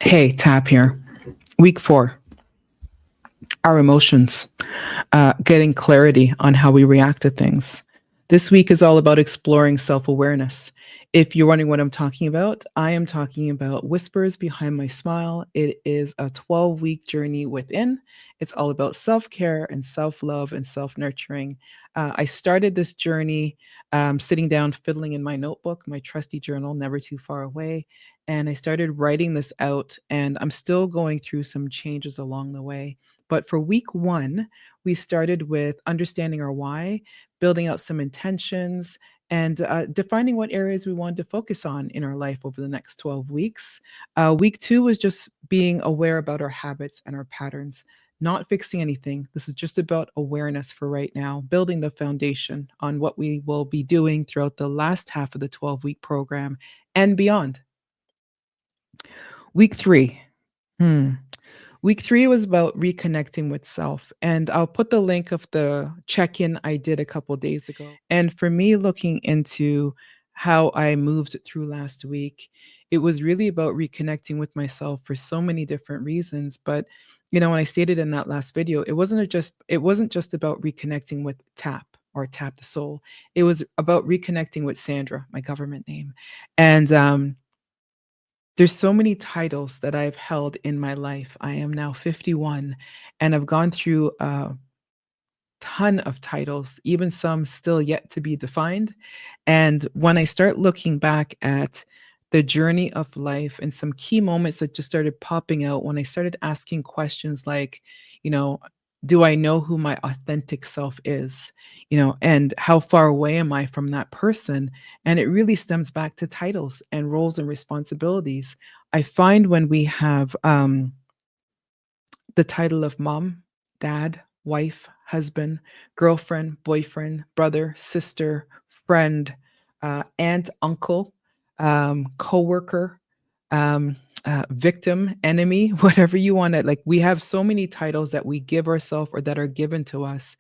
Hey, Tap here. Week 4, our emotions, getting clarity on how we react to things. This week is all about exploring self awareness. If you're wondering what I'm talking about, I am talking about Whispers Behind My Smile. It is a 12-week journey within. It's all about self care and self love and self nurturing. I started this journey sitting down, fiddling in my notebook, my trusty journal, never too far away. And I started writing this out, and I'm still going through some changes along the way. But for week 1, we started with understanding our why, building out some intentions, and defining what areas we wanted to focus on in our life over the next 12 weeks. Week 2 was just being aware about our habits and our patterns, not fixing anything. This is just about awareness for right now, building the foundation on what we will be doing throughout the last half of the 12-week program and beyond. Week 3. Hmm. Week 3 was about reconnecting with self, and I'll put the link of the check-in I did a couple days ago. And for me, looking into how I moved through last week, it was really about reconnecting with myself for so many different reasons. But when I stated in that last video, it wasn't just about reconnecting with Tap or Tap the Soul. It was about reconnecting with Sandra, my government name. And there's so many titles that I've held in my life. I am now 51, and I've gone through a ton of titles, even some still yet to be defined. And when I start looking back at the journey of life and some key moments that just started popping out when I started asking questions like, you know, do I know who my authentic self is? And how far away am I from that person? And it really stems back to titles and roles and responsibilities. I find when we have the title of mom, dad, wife, husband, girlfriend, boyfriend, brother, sister, friend, aunt, uncle, coworker, victim, enemy, whatever you want to like. We have so many titles that we give ourselves or that are given to us.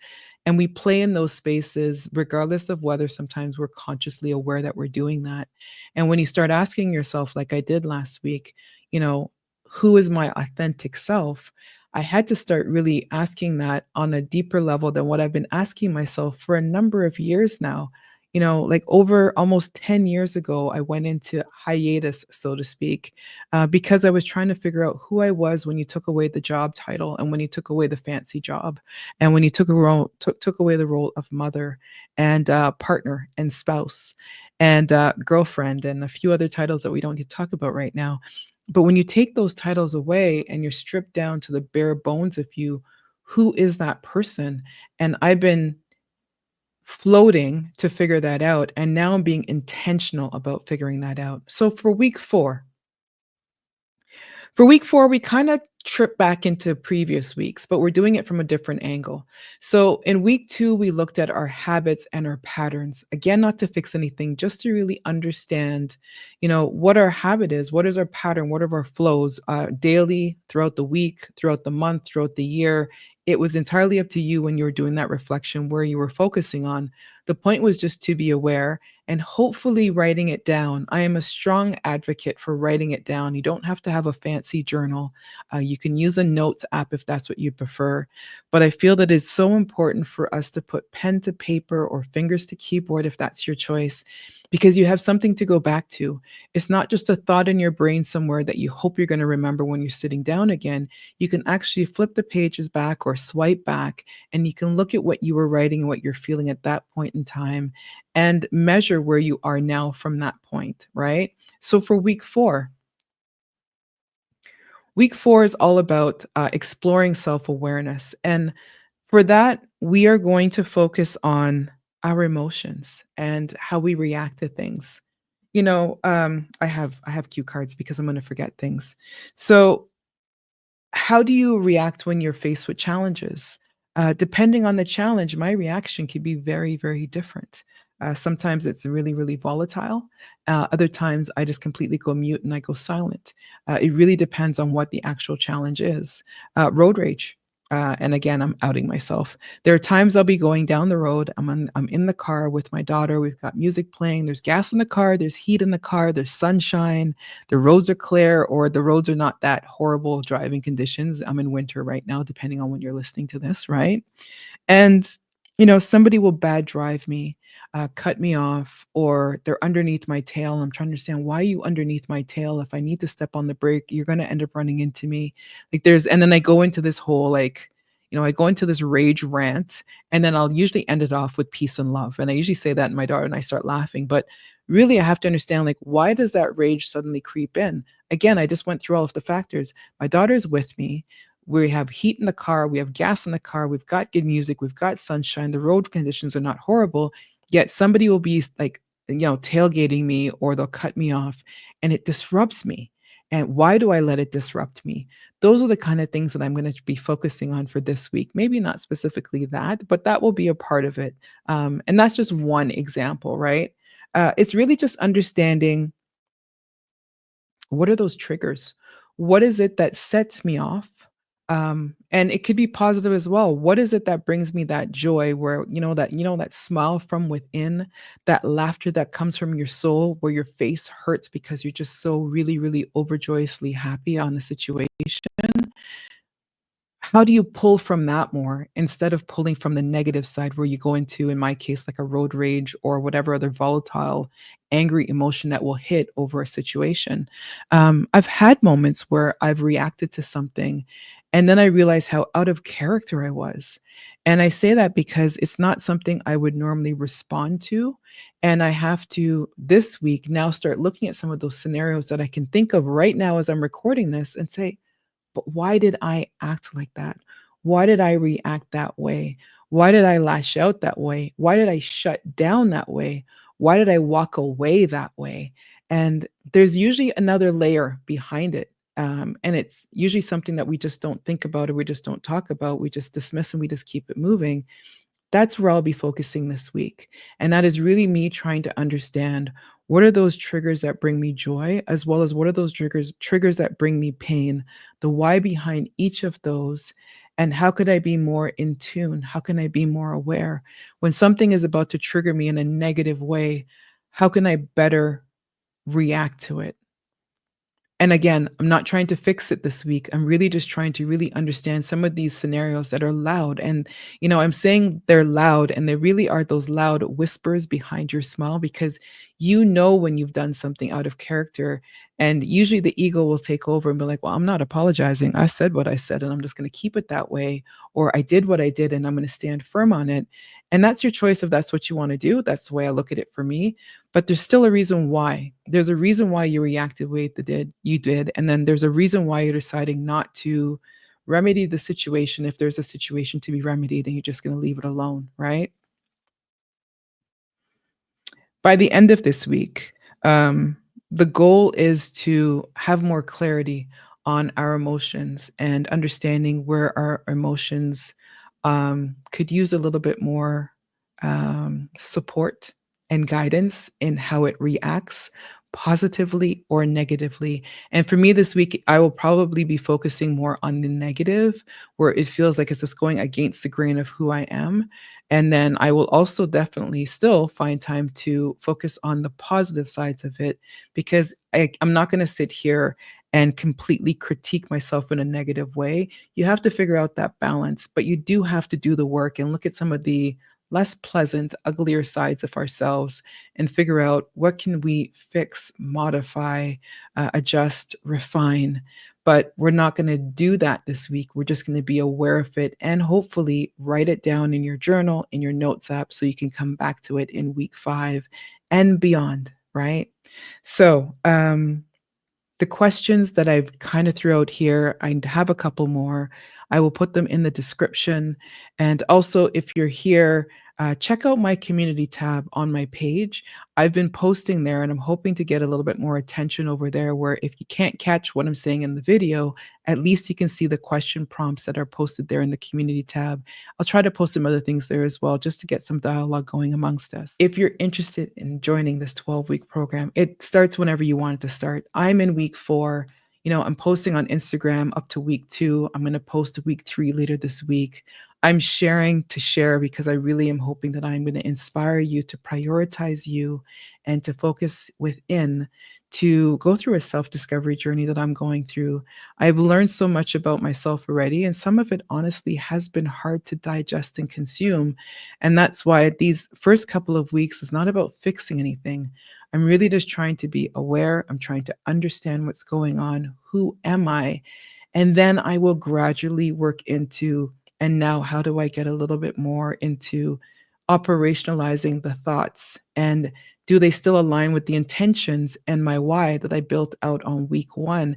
And we play in those spaces, regardless of whether sometimes we're consciously aware that we're doing that. And when you start asking yourself, like I did last week, you know, who is my authentic self? I had to start really asking that on a deeper level than what I've been asking myself for a number of years now. Like over almost 10 years ago, I went into hiatus, so to speak, because I was trying to figure out who I was when you took away the job title and when you took away the fancy job and when you took away the role of mother and partner and spouse and girlfriend and a few other titles that we don't need to talk about right now. But when you take those titles away and you're stripped down to the bare bones of you, who is that person? And I've been floating to figure that out. And now I'm being intentional about figuring that out. So for week 4, we kind of trip back into previous weeks, but we're doing it from a different angle. So in week 2, we looked at our habits and our patterns. Again, not to fix anything, just to really understand, what our habit is, what is our pattern, what are our flows daily, throughout the week, throughout the month, throughout the year. It was entirely up to you when you were doing that reflection where you were focusing on. The point was just to be aware and hopefully writing it down. I am a strong advocate for writing it down. You don't have to have a fancy journal. You can use a notes app if that's what you prefer. But I feel that it's so important for us to put pen to paper or fingers to keyboard if that's your choice, because you have something to go back to. It's not just a thought in your brain somewhere that you hope you're going to remember when you're sitting down again. You can actually flip the pages back or swipe back, and you can look at what you were writing and what you're feeling at that point in time and measure where you are now from that point, right? So for week 4 is all about exploring self awareness. And for that, we are going to focus on our emotions and how we react to things. I have cue cards because I'm going to forget things. So, how do you react when you're faced with challenges? Depending on the challenge, my reaction can be very, very different. Sometimes it's really, really volatile. Other times, I just completely go mute and I go silent. It really depends on what the actual challenge is. Road rage. And again, I'm outing myself. There are times I'll be going down the road. I'm in the car with my daughter. We've got music playing. There's gas in the car. There's heat in the car. There's sunshine. The roads are clear, or the roads are not that horrible driving conditions. I'm in winter right now, depending on when you're listening to this, right? And, somebody will bad drive me, cut me off, or they're underneath my tail. I'm trying to understand, why are you underneath my tail? If I need to step on the brake, you're going to end up running into me. And then I go into this whole, I go into this rage rant, and then I'll usually end it off with peace and love. And I usually say that to my daughter, and I start laughing. But really, I have to understand, like, why does that rage suddenly creep in? Again, I just went through all of the factors. My daughter's with me. We have heat in the car, we have gas in the car, we've got good music, we've got sunshine, the road conditions are not horrible, yet somebody will be like, tailgating me, or they'll cut me off, and it disrupts me. And why do I let it disrupt me? Those are the kind of things that I'm going to be focusing on for this week. Maybe not specifically that, but that will be a part of it. And that's just one example, right? It's really just understanding, what are those triggers? What is it that sets me off? And it could be positive as well. What is it that brings me that joy, where, that smile from within, that laughter that comes from your soul, where your face hurts because you're just so really, really overjoyously happy on the situation? How do you pull from that more, instead of pulling from the negative side, where you go into, in my case, like a road rage or whatever other volatile, angry emotion that will hit over a situation? I've had moments where I've reacted to something, and then I realize how out of character I was. And I say that because it's not something I would normally respond to. And I have to, this week, now start looking at some of those scenarios that I can think of right now as I'm recording this, and say, but why did I act like that? Why did I react that way? Why did I lash out that way? Why did I shut down that way? Why did I walk away that way? And there's usually another layer behind it. And it's usually something that we just don't think about, or we just don't talk about. We just dismiss, and we just keep it moving. That's where I'll be focusing this week. And that is really me trying to understand, what are those triggers that bring me joy, as well as what are those triggers that bring me pain, the why behind each of those, and how could I be more in tune? How can I be more aware? When something is about to trigger me in a negative way, how can I better react to it? And again, I'm not trying to fix it this week. I'm really just trying to really understand some of these scenarios that are loud. And, I'm saying they're loud, and they really are those loud whispers behind your smile, because when you've done something out of character. And usually the ego will take over and be like, well, I'm not apologizing. I said what I said, and I'm just going to keep it that way. Or I did what I did, and I'm going to stand firm on it. And that's your choice if that's what you want to do. That's the way I look at it for me. But there's still a reason why. There's a reason why you reacted the way you did, and then there's a reason why you're deciding not to remedy the situation, if there's a situation to be remedied, and you're just going to leave it alone, right? By the end of this week, the goal is to have more clarity on our emotions, and understanding where our emotions could use a little bit more support and guidance in how it reacts, positively or negatively. And for me this week, I will probably be focusing more on the negative, where it feels like it's just going against the grain of who I am. And then I will also definitely still find time to focus on the positive sides of it, because I'm not going to sit here and completely critique myself in a negative way. You have to figure out that balance, but you do have to do the work and look at some of the less pleasant, uglier sides of ourselves, and figure out, what can we fix, modify, adjust, refine. But we're not going to do that this week. We're just going to be aware of it, and hopefully write it down in your journal, in your notes app, so you can come back to it in week 5 and beyond, right? So, the questions that I've kind of threw out here, I have a couple more. I will put them in the description. And also, if you're here, check out my community tab on my page. I've been posting there, and I'm hoping to get a little bit more attention over there, where if you can't catch what I'm saying in the video, at least you can see the question prompts that are posted there in the community tab. I'll try to post some other things there as well, just to get some dialogue going amongst us. If you're interested in joining this 12-week program, it starts whenever you want it to start. I'm in week 4. I'm posting on Instagram up to week 2. I'm going to post week 3 later this week. I'm sharing to share because I really am hoping that I'm going to inspire you to prioritize you and to focus within, to go through a self-discovery journey that I'm going through. I've learned so much about myself already, and some of it honestly has been hard to digest and consume. And that's why these first couple of weeks is not about fixing anything. I'm really just trying to be aware. I'm trying to understand what's going on. Who am I? And then I will gradually work into, and now how do I get a little bit more into operationalizing the thoughts, and do they still align with the intentions and my why that I built out on week 1?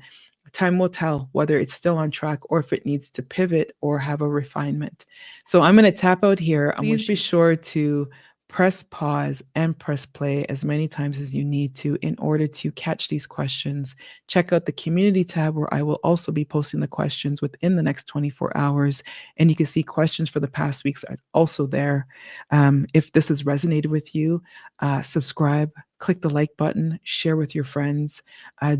Time will tell whether it's still on track or if it needs to pivot or have a refinement. So I'm going to tap out here. Please be sure to press pause and press play as many times as you need to in order to catch these questions. Check out the community tab where I will also be posting the questions within the next 24 hours. And you can see questions for the past weeks are also there. If this has resonated with you, subscribe, click the like button, share with your friends.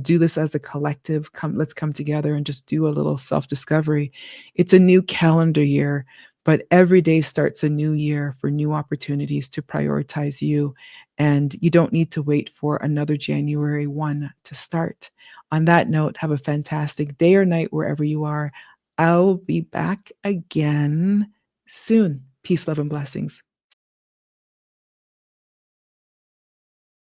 Do this as a collective. Let's come together and just do a little self-discovery. It's a new calendar year, but every day starts a new year for new opportunities to prioritize you. And you don't need to wait for another January 1 to start. On that note, have a fantastic day or night wherever you are. I'll be back again soon. Peace, love, and blessings.